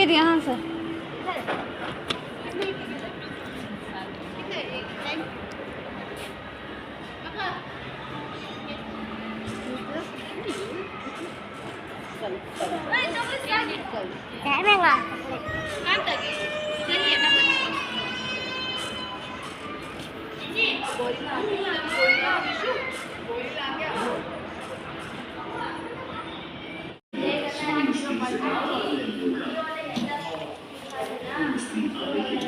फिर यहाँ से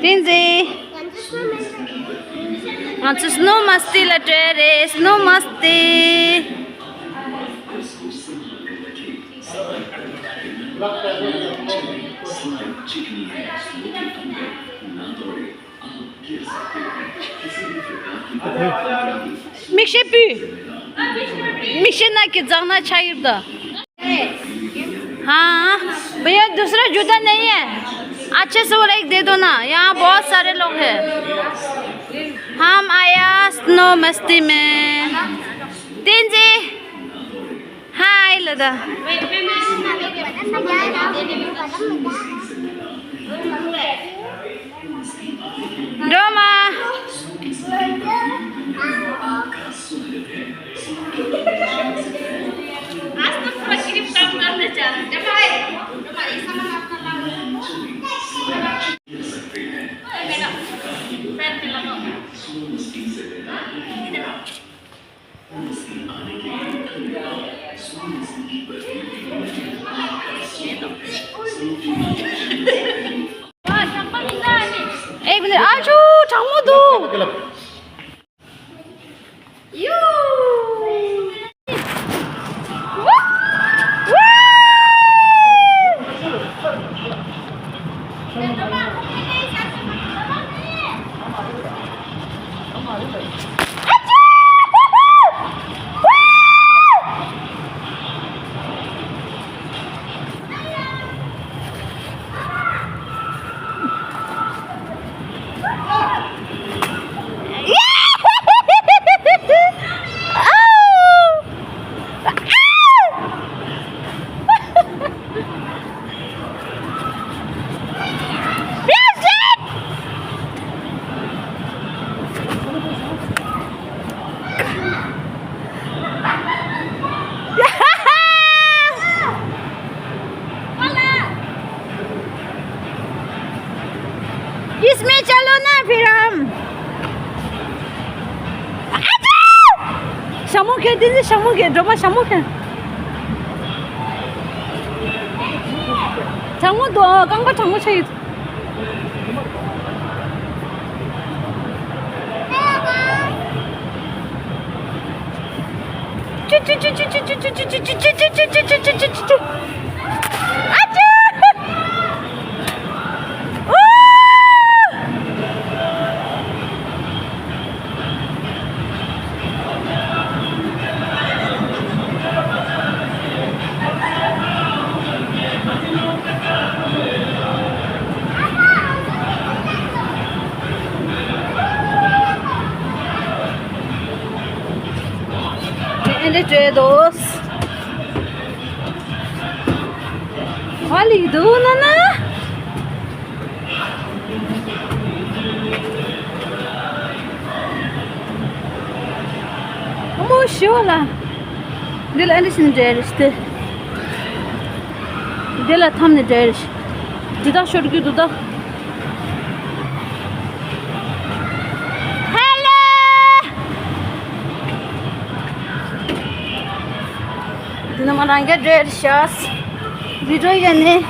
Tinzi, no masti la terrace, no masti. Mikşe pü. Mikşe ना कि जाना चाहिए तो हाँ भैया दूसरा जूता नहीं है अच्छे से वो एक दे दो ना यहाँ बहुत सारे लोग हैं हम आया स्नो मस्ती में तिंजी हाय लदा Roma आज तो पूरा क्लिप काम करने जा रहे हैं भाई हमारी सामान अपना मैडम पैर पे लगाओ एक मिनट आजू 장모도 इसमें चलो ना फिर हम शामुखे दीदी शामुखे drama शामुखे 장모도 깡바 장모 차이 entre dos. Olha, do Nana. Vamos chorar. Dela eles não dereste. Dela tam ne dereste. Duda şorgu duda. Naman ang gadget shots. Video yan eh.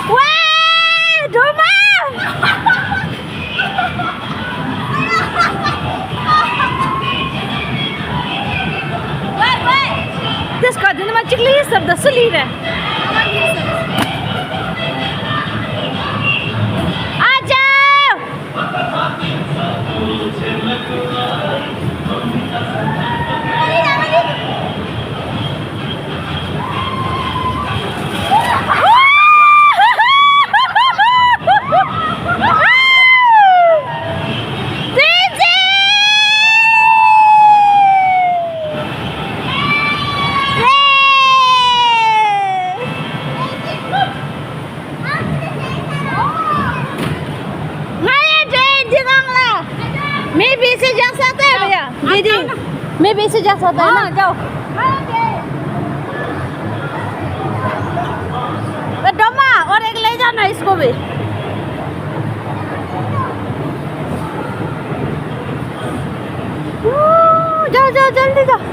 Wah, Doma! Wait. This card din naman chikli sab da suli re. Aja! मैं भी इसे जा सकता है ना? जाओ डोमा और एक ले जाना इसको भी। जाओ जाओ जल्दी जाओ।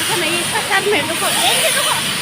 Con này sát sát mềm nó còn đến chứ nó còn